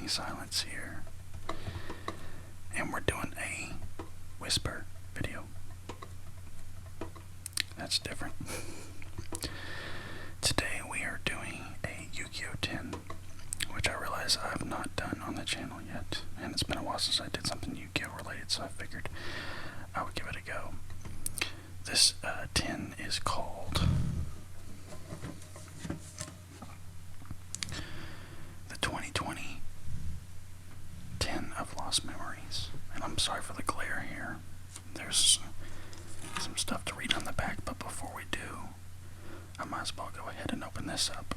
Breaking Silence here, and we're doing a whisper video. That's different. Today we are doing a Yugioh 10, which I realize I have not done on the channel yet, and it's been a while since I did something Yugioh related, so I figured I would give it a go. This 10 is called the 2020 10 of Lost Memories. And I'm sorry for the glare here. There's some stuff to read on the back, but before we do, I might as well go ahead and open this up.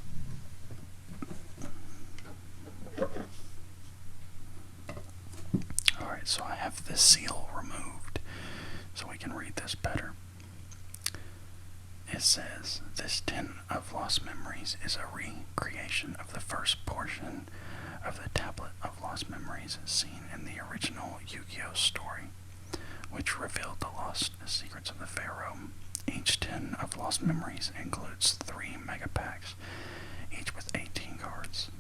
Alright, so I have this seal removed so we can read this better. It says, this 10 of Lost Memories is a recreation of the first portion of the Tablet of Lost Memories seen in the original Yu-Gi-Oh story, which revealed the lost secrets of the Pharaoh. Each 10 of Lost Memories includes 3 mega packs, each with 18 cards.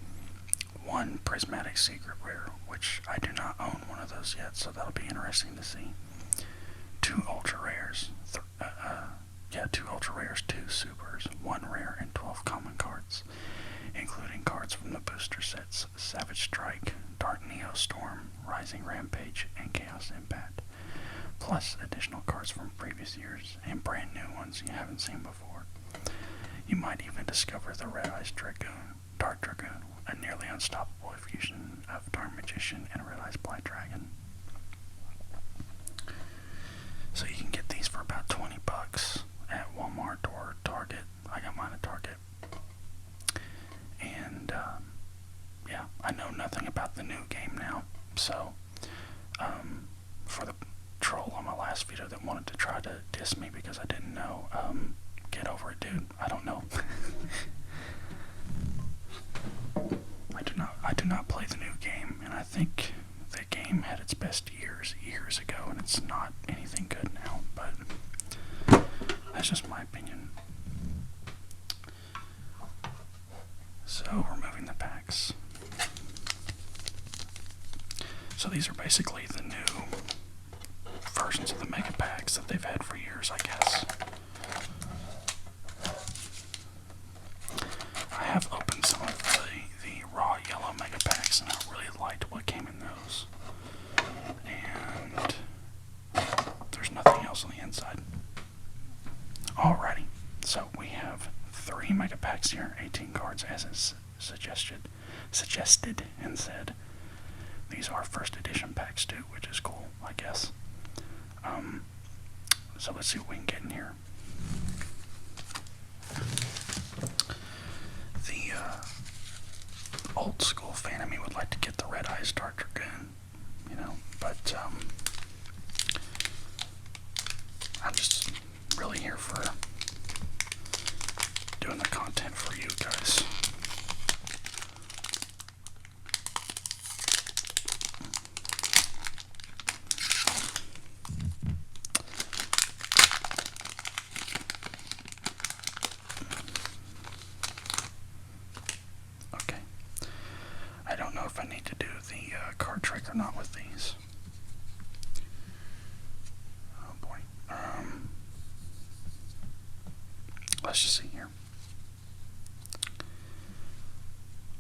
1 prismatic secret rare, which I do not own one of those yet, so that'll be interesting to see. 2 ultra rares, 2 ultra rares, 2 supers, 1 rare, and 12 common cards, including cards from the booster sets Savage Strike, Dark Neo Storm, Rising Rampage, and Chaos Impact, plus additional cards from previous years and brand new ones you haven't seen before. You might even discover the Red Eyes Dark Dragoon, a nearly unstoppable fusion of Dark Magician and Red Eyes Black Dragon. So you can get these for about 20 bucks at Walmart or Target. I got mine at Target. And yeah, I know nothing about the new game now, so for the troll on my last video that wanted to try to diss me because I didn't know, get over it, dude. I don't know. I do not play the new game, and I think the game had its best years ago, and it's not anything good now, but that's just my opinion. So, removing the packs. So these are basically the new versions of the mega packs that they've had for years, I guess. I have opened some of the raw yellow mega packs, and I really liked what came in those. And there's nothing else on the inside. Alrighty, so we have 3 mega packs here, 18 cards as is suggested and said. These are first edition packs too, which is cool, I guess. So let's see what we can get in here. The old school fan of me would like to get the Red Eyes Dark Dragoon, you know, but I'm just really here for doing the content for you guys. Okay. I don't know if I need to do the card trick or not with these. Oh boy. Let's just see here.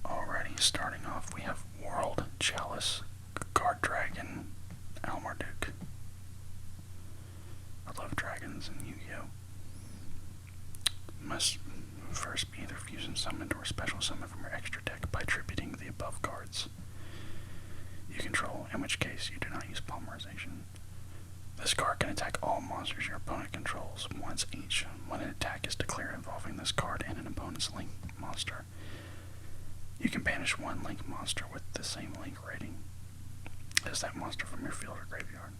Alrighty, starting off, we have World Chalice, Guard Dragon, Marduk. I love dragons in Yu-Gi-Oh! Must first be either fusion summoned or special summoned from your extra deck by attributing the above cards you control, in which case you do not use polymerization. This card can attack all monsters your opponent controls once each. When an attack is declared involving this card and an opponent's link monster, you can banish 1 link monster with the same link rating as that monster from your field or graveyard.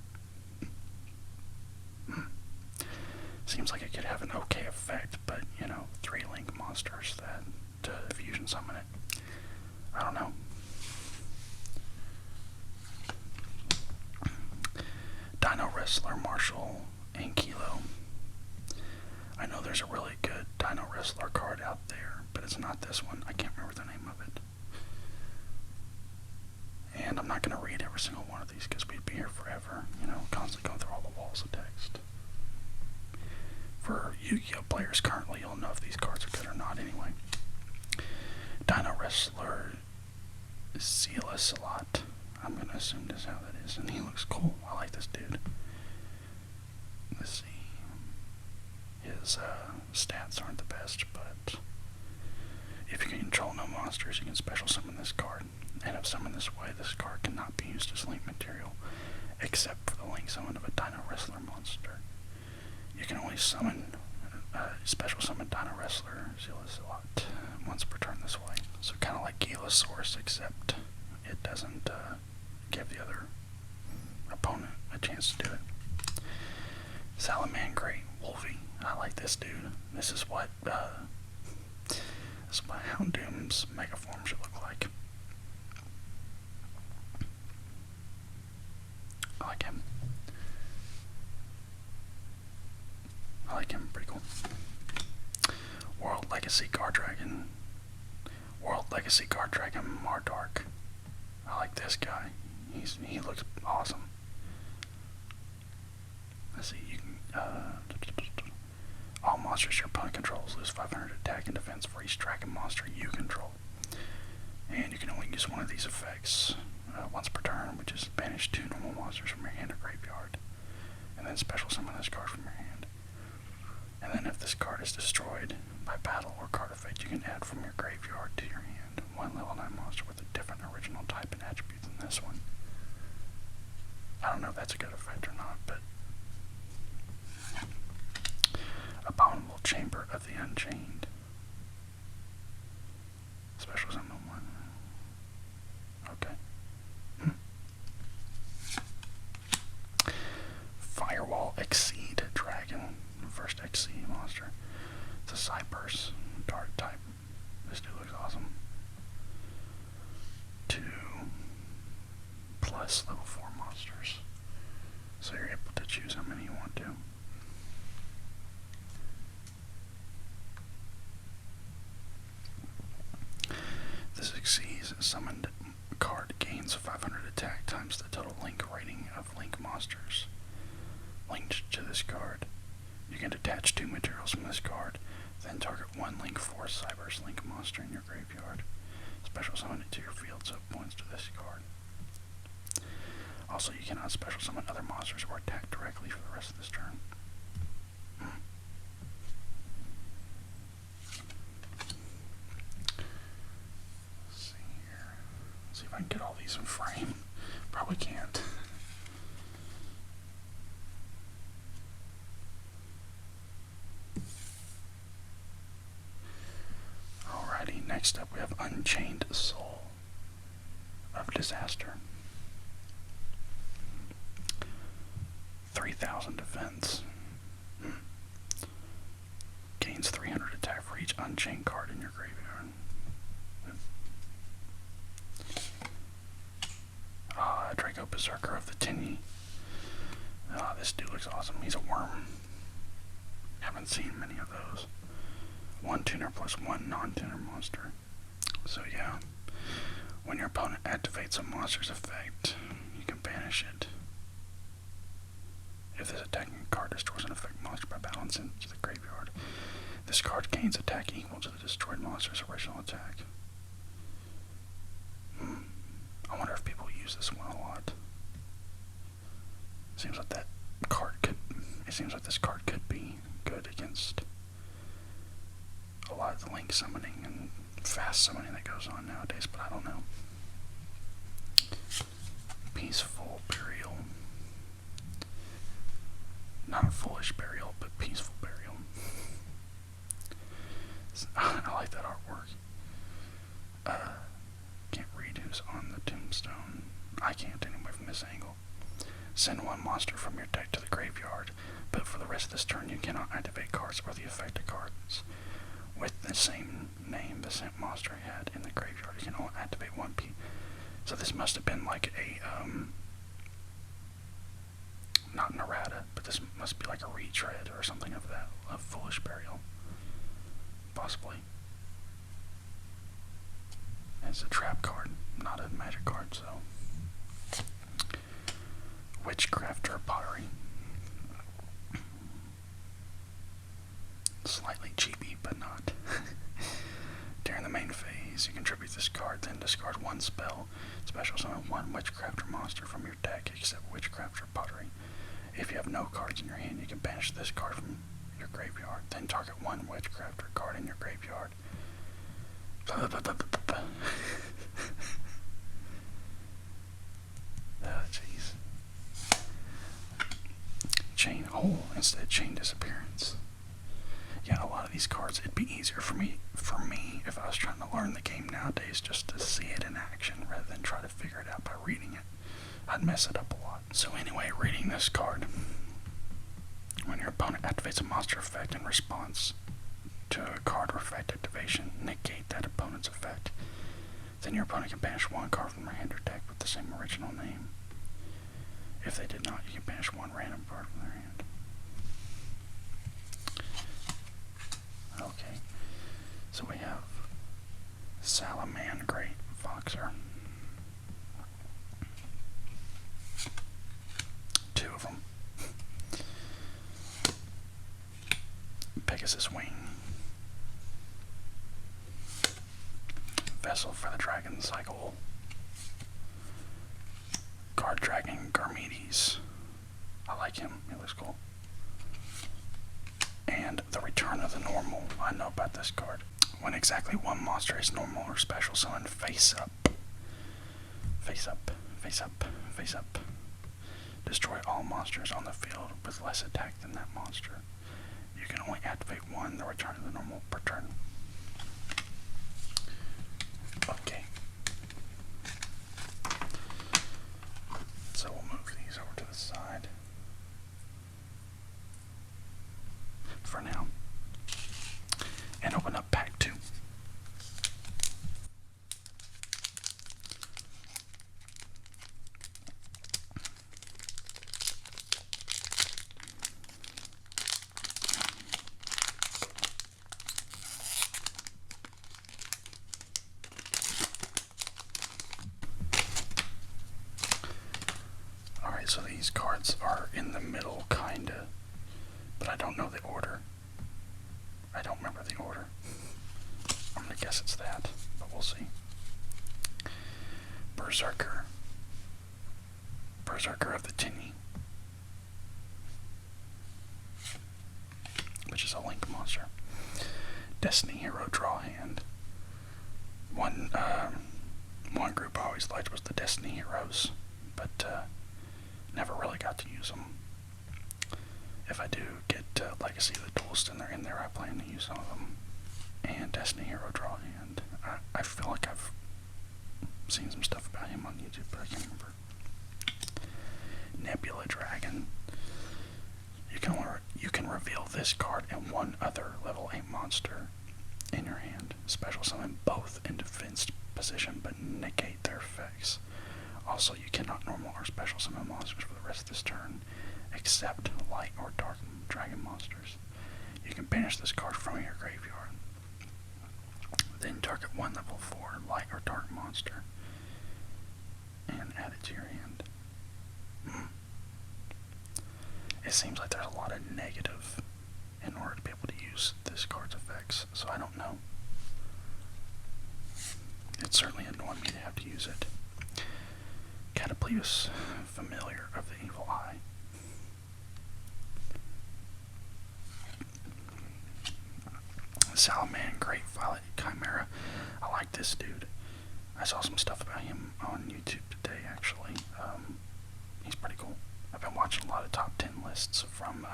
Seems like it could have an okay effect, but, you know, 3 link monsters that to fusion summon it. I don't know. Dino Wrestler, Marshall, and Kilo. I know there's a really good Dino Wrestler card out there, but it's not this one. I can't remember the name of it. And I'm not going to read every single one of these because we'd be here forever, you know, constantly going through all the walls of text. For Yu-Gi-Oh players currently, you'll know if these cards are good or not anyway. Dino Wrestler Zealous a lot. I'm going to assume this is how that is. And he looks cool. I like this dude. Let's see. His stats aren't the best, but if you can control no monsters, you can special summon this card. And if summoned this way, this card cannot be used as link material, except for the link summon of a Dino Wrestler monster. You can only summon, special summon Dino Wrestler Zealous a lot once per turn this way. So kind of like Gilasaurus, except it doesn't give the other opponent a chance to do it. Salamangreat Wolfie. I like this dude. This is what Houndoom's Mega Form should look like. I like him. Pretty cool. World Legacy Guard Dragon. World Legacy Guard Dragon Mardark. I like this guy. He looks awesome. Let's see, you can all monsters your opponent controls lose 500 attack and defense for each dragon monster you control. And you can only use one of these effects once per turn, which is banish 2 normal monsters from your hand or graveyard. And then special summon this card from your hand. And then if this card is destroyed by battle or card effect, you can add from your graveyard to your hand one level 9 monster with a different original type and attribute than this one. I don't know if that's a good effect or not, but Abominable Chamber of the Unchained. Special summon 1. Okay. Firewall Exceed Dragon. First Exceed monster. It's a Cypers Dart type. This dude looks awesome. 2 plus level 4 monsters. So you're able to choose how many you want to. This Exceeds summoned card gains 500 attack times the total link rating of link monsters linked to this card. You can detach 2 materials from this card, then target 1 link 4 Cybers link monster in your graveyard. Special summon it to your field so it points to this card. Also, you cannot special summon other monsters or attack directly for the rest of this turn. Let's see here. Let's see if I can get all these in frame. Probably can't. Alrighty, next up we have Unchained Soul of Disaster. 3,000 defense. Gains 300 attack for each Unchained card in your graveyard. Draco Berserker of the Tinny. This dude looks awesome. He's a worm. Haven't seen many of those. 1 tuner plus 1 non-tuner monster. So yeah, when your opponent activates a monster's effect, you can banish it. If this attacking card destroys an effect monster by battle and sends it to the graveyard, this card gains attack equal to the destroyed monster's original attack. I wonder if people use this one a lot. Seems like that card could. It seems like this card could be good against a lot of the link summoning and fast summoning that goes on nowadays, but I don't know. Peaceful Burial. Not Foolish Burial, but Peaceful Burial. I like that artwork. Can't read who's on the tombstone. I can't anyway from this angle. Send 1 monster from your deck to the graveyard, but for the rest of this turn you cannot activate cards or the affected cards with the same name the same monster had in the graveyard. You can only activate 1 piece. So this must have been like a, not an errata, but this must be like a retread or something of that, a Foolish Burial. Possibly. It's a trap card, not a magic card, so Witchcraft or Pottery. Slightly cheapy, but not. During the main phase, you contribute this card, then discard one spell. Special summon one Witchcraft or monster from your deck, except Witchcraft or Pottery. If you have no cards in your hand, you can banish this card from your graveyard. Then target one Witchcraft or card in your graveyard. Jeez. Chain hole instead of chain disappearance. Yeah, a lot of these cards, it'd be easier for me if I was trying to learn the game nowadays just to see it in action rather than try to figure it out by reading it. I'd mess it up a lot. So anyway, reading this card. When your opponent activates a monster effect in response to a card or effect activation, negate that opponent's effect. Then your opponent can banish one card from their hand or deck with the same original name. If they did not, you can banish one random card from their hand. Okay, so we have Salaman Great Foxer. Two of them. Pegasus Wing. Vessel for the Dragon Cycle. Guard Dragon Garmedes. I like him, he looks cool. And the Return of the Normal. I know about this card. When exactly one monster is normal or special summon, face up. Face up, face up, face up. Destroy all monsters on the field with less attack than that monster. You can only activate one, the Return of the Normal, per turn. Okay. So we'll move these over to the side for now and open up pack 2. Alright, so these cards are in the middle, kinda, but I don't know the order. I don't remember the order. I'm gonna guess it's that, but we'll see. Berserker. Berserker of the Tinny, which is a Link monster. Destiny Hero Draw Hand. One group I always liked was the Destiny Heroes, but never really got to use them. If I do get Legacy of the Duelist and they're in there, I plan to use some of them. And Destiny Hero Draw Hand. I feel like I've seen some stuff about him on YouTube, but I can't remember. Nebula Dragon. You can reveal this card and one other level 8 monster in your hand. Special summon both in defense position, but negate their effects. Also, you cannot normal or special summon monsters for the rest of this turn, except light or dark dragon monsters. You can banish this card from your graveyard. Then target one level 4 light or dark monster and add it to your hand. It seems like there's a lot of negative in order to be able to use this card's effects, so I don't know. It's certainly annoying me to have to use it. Catapleus, Familiar of the Evil Eye. Salaman Great Violet Chimera. I like this dude. I saw some stuff about him on YouTube today, actually. He's pretty cool. I've been watching a lot of top 10 lists from,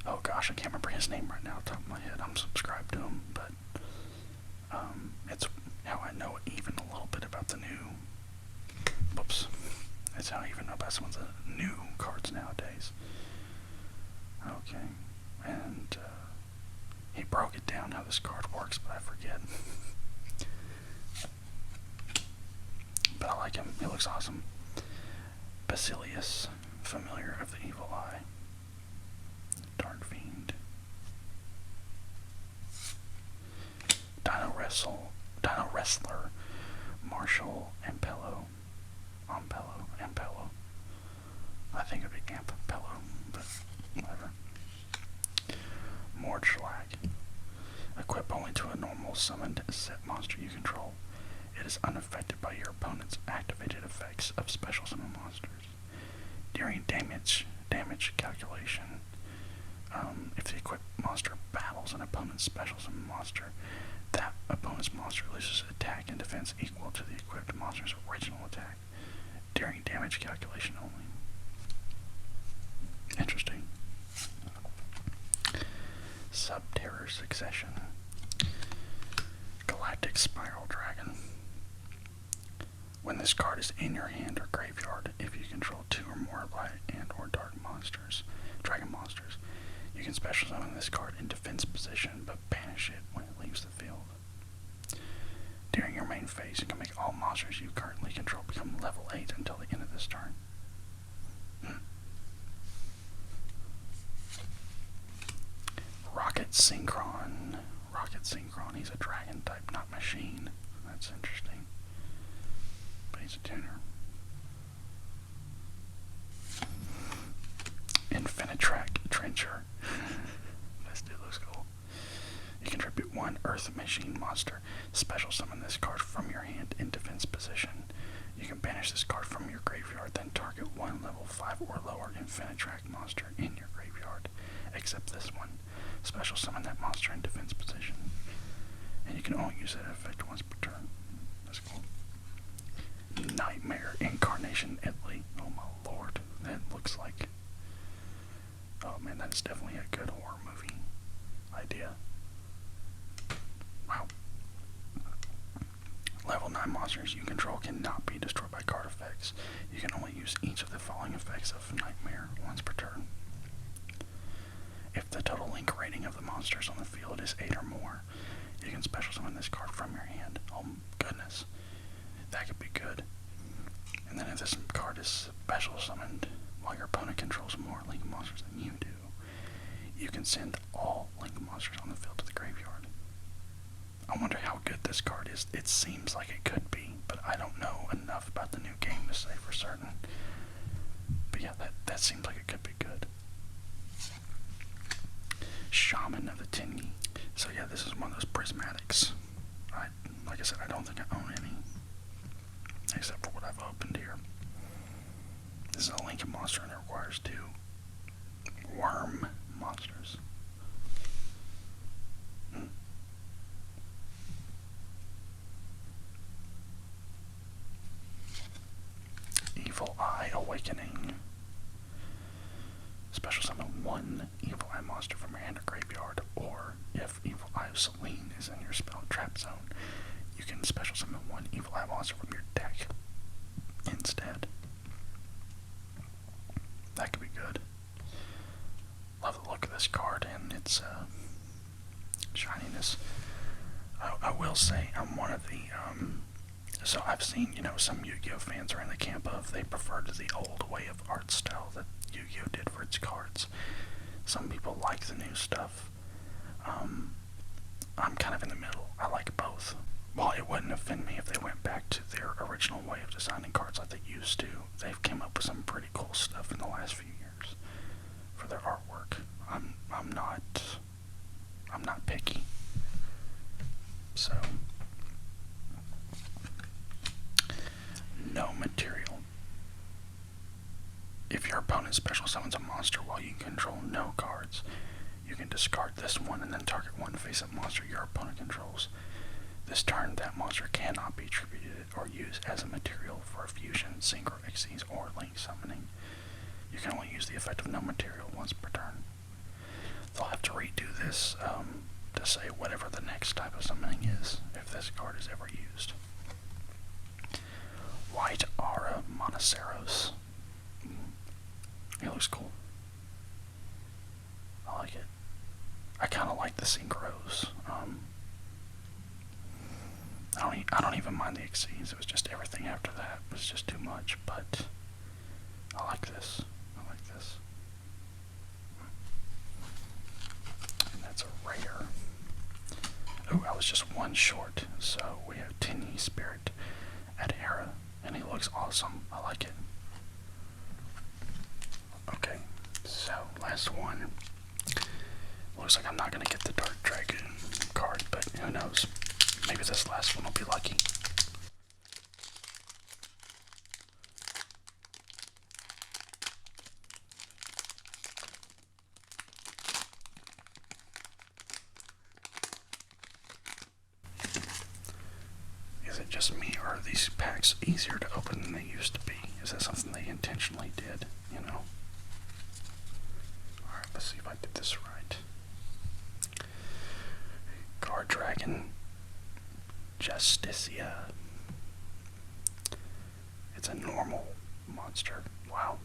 oh gosh, I can't remember his name right now off the top of my head. I'm subscribed to him, but it's how I know even a little bit about the new, it's how I even know about some of the new cards nowadays. Okay, and he broke it down how this card works, but I forget. But I like him, he looks awesome. Basilius, Familiar of the Evil Eye. Dark Fiend. Dino Wrestler, Marshall Ampello. Ampello. I think it would be Ampello, but whatever. Mordschlag. Equip only to a normal summoned set monster you control. It is unaffected by your opponent's activated effects of special summon monsters. During damage calculation, if the equipped monster battles an opponent's special summon monster, that opponent's monster loses attack and defense equal to the equipped monster's original attack. During damage calculation only. Interesting. Subterror Succession. Galactic Spiral Dragon. When this card is in your hand or graveyard, if you control 2 or more light and or dark monsters, dragon monsters, you can special summon this card in defense position, but banish it when it leaves the field. During your main phase, you can make all monsters you currently control become level 8 until the end of this turn. Rocket Synchron. He's a dragon type, not machine. That's interesting. But he's a tuner. Infinitrack Trencher. This dude looks cool. You contribute 1 Earth Machine monster. Special summon this card from your hand in defense position. You can banish this card from your graveyard, then target 1 level 5 or lower Infinitrack monster in your graveyard, except this one. Special summon that monster in defense position. And you can only use that effect once per turn. That's cool. Nightmare Incarnation Italy. Oh my lord. That looks like... Oh man, that is definitely a good horror movie idea. Wow. Level 9 monsters you control cannot be destroyed by card effects. You can only use each of the following effects of Nightmare once per turn. If the total link rating of the monsters on the field is 8 or more, you can special summon this card from your hand. Oh goodness. That could be good. And then if this card is special summoned while your opponent controls more link monsters than you do, you can send all link monsters on the field to the graveyard. I wonder how good this card is. It seems like it could be, but I don't know enough about the new game to say for certain. But yeah, that seems like it could be good. Shaman of the Tinny. So yeah, this is one of those prismatics. Like I said, I don't think I own any, except for what I've opened here. This is a Lincoln monster and it requires 2 worm monsters. Evil Eye Awakening. Special summon 1 Evil Eye monster from your hand or graveyard, or if Evil Eye of Selene is in your spell trap zone, you can special summon 1 Evil Eye monster from your deck instead. That could be good. Love the look of this card and its shininess. I will say I'm one of the so I've seen, some Yu-Gi-Oh fans are in the camp of they preferred the old way of art style that Yu-Gi-Oh did for its cards. Some people like the new stuff. I'm kind of in the middle. I like both. While it wouldn't offend me if they went back to their original way of designing cards like they used to, they've came up with some pretty cool stuff in the last few years for their artwork. I'm not picky. So no material. If your opponent special summons a monster while you control no cards, you can discard this one and then target 1 face-up monster your opponent controls. This turn, that monster cannot be attributed or used as a material for a fusion, synchro, exceeds, or link summoning. You can only use the effect of no material once per turn. They'll have to redo this to say whatever the next type of summoning is, if this card is ever used. White Aura Monoceros. It looks cool. I like it. I kind of like the synchros. I don't even mind the exceeds. It was just everything after that was just too much. But I like this. And that's a rare. Oh, I was just 1 short. So we have Tinny Spirit Adhera. And he looks awesome. I like it. Okay, so last one. Looks like I'm not going to get the Dark Dragoon card, but who knows. Maybe this last one will be lucky. Is it just me, or are these packs easier to open than they used to be? Is that something they intentionally did, you know? Alright, let's see if I did this right. Guard Dragon Justicia. It's a normal monster. Wow.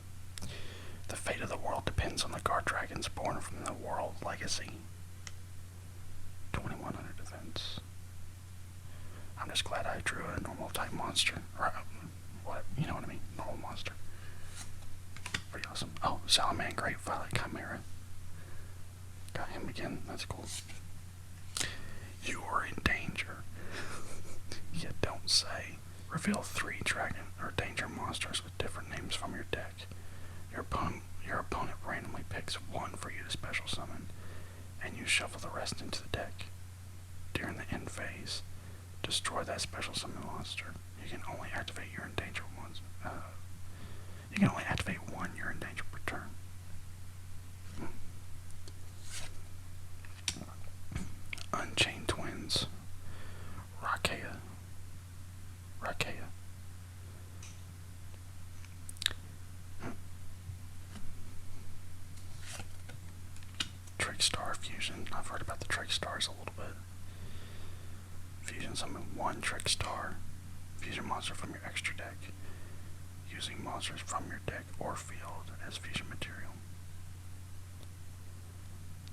The fate of the world depends on the guard dragons born from the world legacy. 2100 defense. I'm just glad I drew a normal type monster. Or, what, you know what I mean? Normal monster. Pretty awesome. Oh, Salaman, Great Violet Chimera. Got him again. That's cool. You are in danger. You don't say. Reveal 3 dragon or danger monsters with different names from your deck. Your opponent randomly picks 1 for you to special summon, and you shuffle the rest into the deck. During the end phase, destroy that special summon monster. You can only activate your endangered ones. You can only activate 1 your endangered per turn. Unchained Twins. Rakea. Trickstar Fusion. I've heard about the Trickstars a little bit. Fusion summon 1 Trickstar. Fusion monster from your extra deck. Using monsters from your deck or field as fusion material.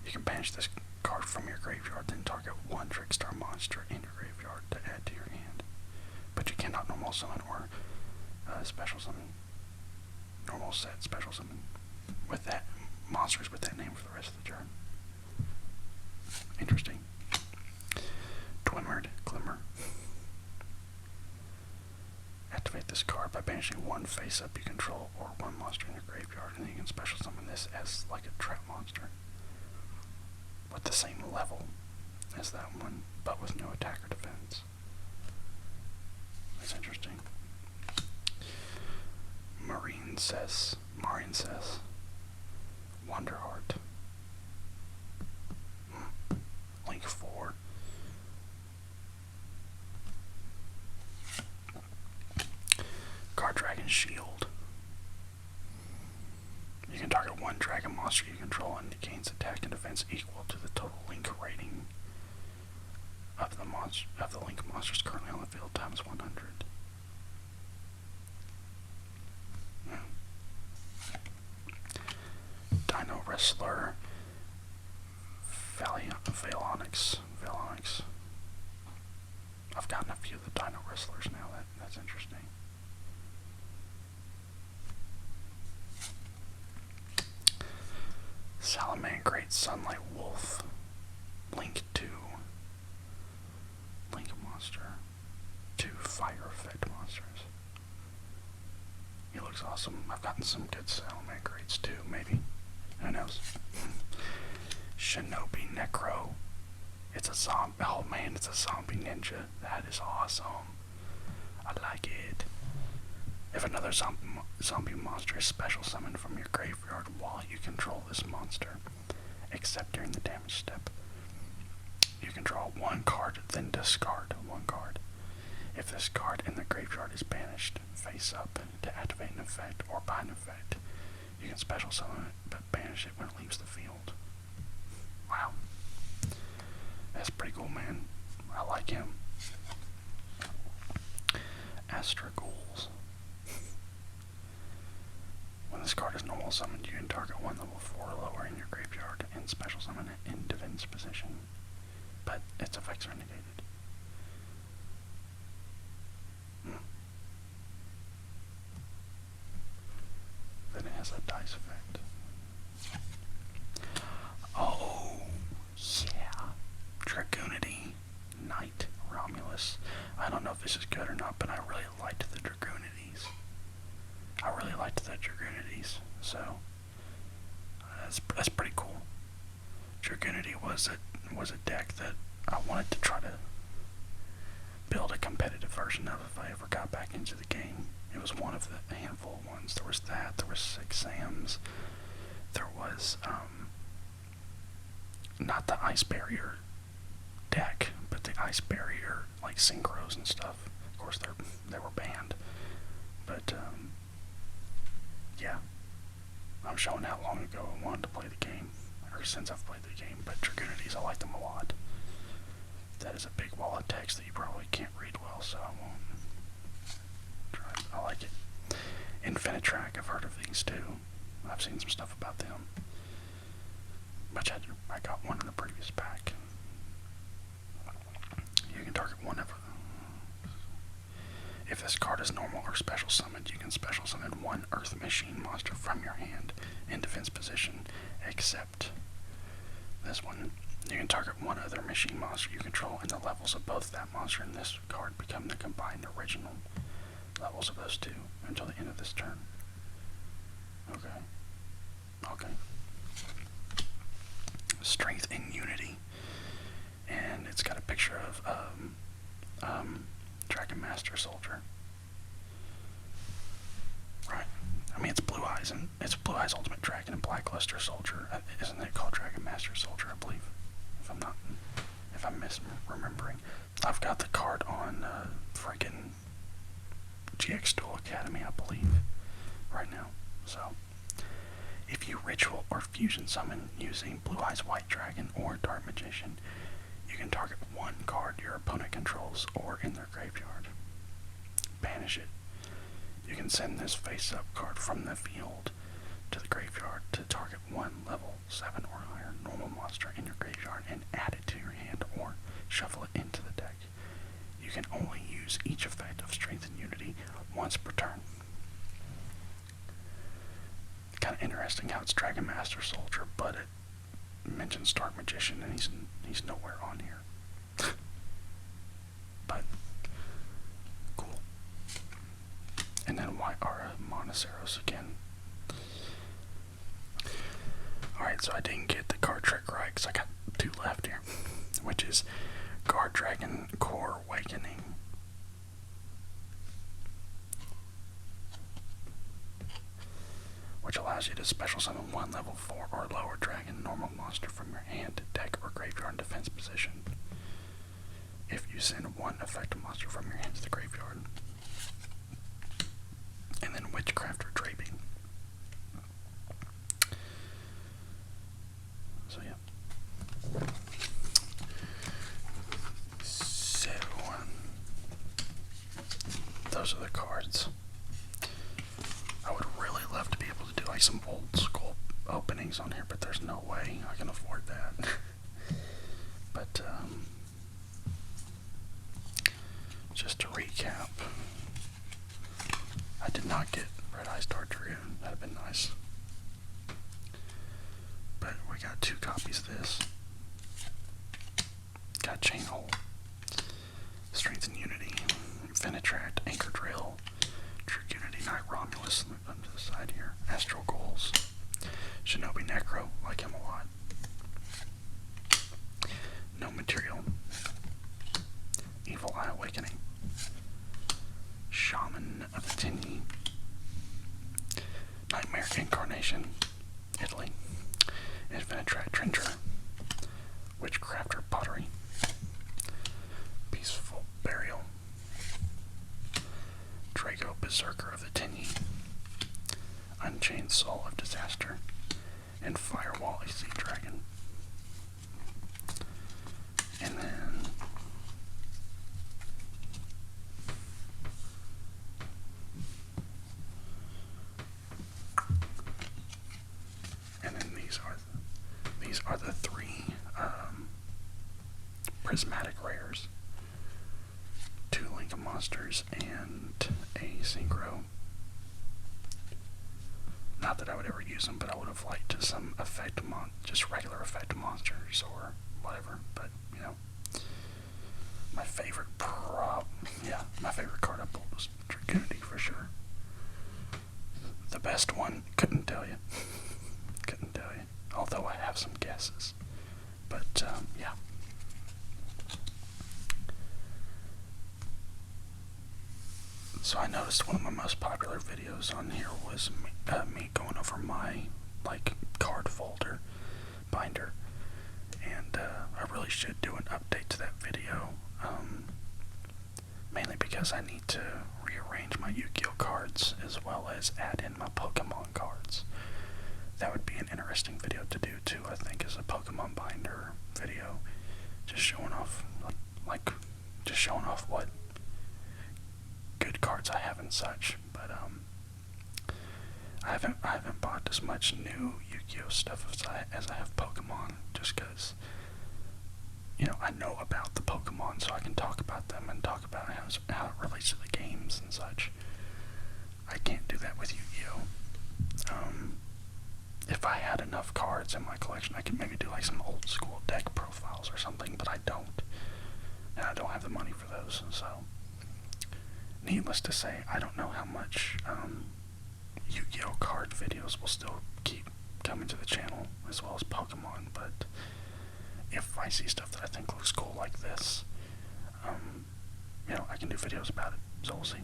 You can banish this card from your graveyard, then target 1 Trickstar monster in your graveyard to add to your hand. But you cannot normal summon or special summon. Normal set special summon with that monsters with that name for the rest of the turn. Interesting. Twimmered Glimmer. Activate this card by banishing 1 face up you control or 1 monster in your graveyard, and then you can special summon this as like a trap monster with the same level as that one, but with no attack or defense. That's interesting. Marine says Wonderheart. Link 4. Guard Dragon Shield. You can target 1 dragon monster you control and it gains attack and defense equal to the total link rating of the link monsters currently on the field times 100. Dino Wrestler. Phalanx. I've gotten a few of the Dino Wrestlers now. That's interesting. Salaman, Great Sunlight Wolf. Link 2. Link monster. 2 fire effect monsters. He looks awesome. I've gotten some good Salaman Greats too, maybe. Who knows? Shinobi Necro. It's a zombie. Oh man, it's a zombie ninja. That is awesome. I like it. If another zombie monster is special summoned from your graveyard while you control this monster, except during the damage step, you can draw 1 card, then discard 1 card. If this card in the graveyard is banished face up to activate an effect or buy an effect, you can special summon it, but banish it when it leaves the field. Wow. That's pretty cool, man. I like him. Astra Ghouls. When this card is normal summoned, you can target 1 level 4 or lower in your graveyard and special summon it in defense position, but its effects are negated. Then it has a dice effect. Oh, yeah. Dragoonity. Knight Romulus. I don't know if this is good or not, but I really liked the Dragoonity. I really liked the Dragoonities, so that's pretty cool. Dragoonity was a deck that I wanted to try to build a competitive version of if I ever got back into the game. It was one of the handful of ones. There was that, there was 6 Sams, there was, not the Ice Barrier deck, but the Ice Barrier, like, synchros and stuff. Of course, they were banned. But, yeah. I'm showing how long ago I wanted to play the game, or since I've played the game, but Dragoonities, I like them a lot. That is a big wall of text that you probably can't read well, so I won't try. I like it. Infinitrack, I've heard of these too. I've seen some stuff about them. Which I got one in the previous pack. You can target one of them. If this card is normal or special summoned, you can special summon one Earth Machine monster from your hand in defense position, except this one. You can target one other machine monster you control, and the levels of both that monster and this card become the combined original levels of those two until the end of this turn. Okay. Strength and Unity. And it's got a picture of Dragon Master Soldier. Right. I mean, it's Blue Eyes, and it's Blue Eyes Ultimate Dragon and Blackluster Soldier. Isn't it called Dragon Master Soldier, I believe? If I'm misremembering. I've got the card on freaking GX Duel Academy, I believe, right now. So, if you ritual or fusion summon using Blue Eyes White Dragon or Dark Magician, you can target one card your opponent controls or in their graveyard. Banish it. You can send this face-up card from the field to the graveyard to target one level 7 or higher normal monster in your graveyard and add it to your hand or shuffle it into the deck. You can only use each effect of Strength and Unity once per turn. Kind of interesting how it's Dragon Master Soldier, but it mentions Dark Magician and he's nowhere on here. But cool. And then White Aura Monoceros again. Alright, so I didn't get the card trick right because I got 2 left here, which is Guard Dragon Core Awakening. Which allows you to special summon one level 4 or lower dragon normal monster from your hand, deck, or graveyard in defense position. If you send one effective monster from your hand to the graveyard. And then Witchcraft or Draping. So yeah. So those are the cards. I would really love to be able to do like some old school openings on here, but there's no way I can afford that. But just to recap, I did not get Red Eyes Dark Dragoon. That'd have been nice. But we got 2 copies of this. Got Chain Hole, Strength and Unity, Infinitrack, Anchor Drill, Dragoonity Knight Romulus, on to the side here, Astral Goals, Shinobi Necro, like him a lot. No Material, Evil Eye Awakening, Shaman of the Tinny, Nightmare Incarnation, Italy, Infinitrack Trencher, Witchcrafter Pottery, Peaceful Burial, Drago Berserker of the Tinny, Unchained Soul of Disaster, and Firewall AC Dragon. And then these are the 3 prismatic rares. 2 Link monsters and a Synchro. Not that I would ever use them, but I would have liked some effect just regular effect monsters or whatever. But you know, my favorite card I pulled was Dragoonity for sure. The best one, couldn't tell you. Couldn't tell you. Although I have some guesses. But, yeah. So I noticed one of my most popular videos on here was me going over my, like, card folder binder. And, I really should do an update to that video. Mainly because I need to rearrange my Yu-Gi-Oh cards as well as add in my Pokemon cards. That would be an interesting video to do too, I think, as a Pokemon binder video. Just showing off, just showing off what good cards I have and such. But, I haven't bought as much new Yu-Gi-Oh stuff as I have Pokemon, just because, you know, I know about the Pokemon, so I can talk about them and talk about how it relates to the games and such. I can't do that with Yu-Gi-Oh. If I had enough cards in my collection, I could maybe do like some old school deck profiles or something, but I don't. And I don't have the money for those, so. Needless to say, I don't know how much Yu-Gi-Oh card videos will still keep coming to the channel, as well as Pokemon, but if I see stuff that I think looks cool like this, you know, I can do videos about it, so we'll see.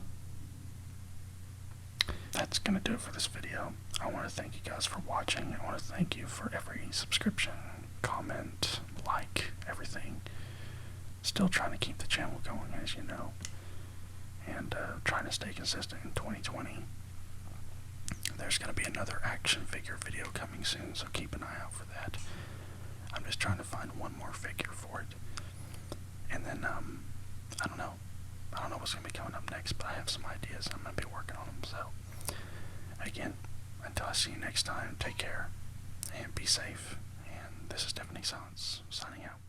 That's gonna do it for this video. I want to thank you guys for watching. I want to thank you for every subscription, comment, like, everything. Still trying to keep the channel going, as you know, and trying to stay consistent in 2020. There's gonna be another action figure video coming soon, so keep an eye out for that. I'm just trying to find one more figure for it. And then, I don't know what's going to be coming up next, but I have some ideas and I'm going to be working on them. So, again, until I see you next time, take care and be safe. And this is Stephanie Silence, signing out.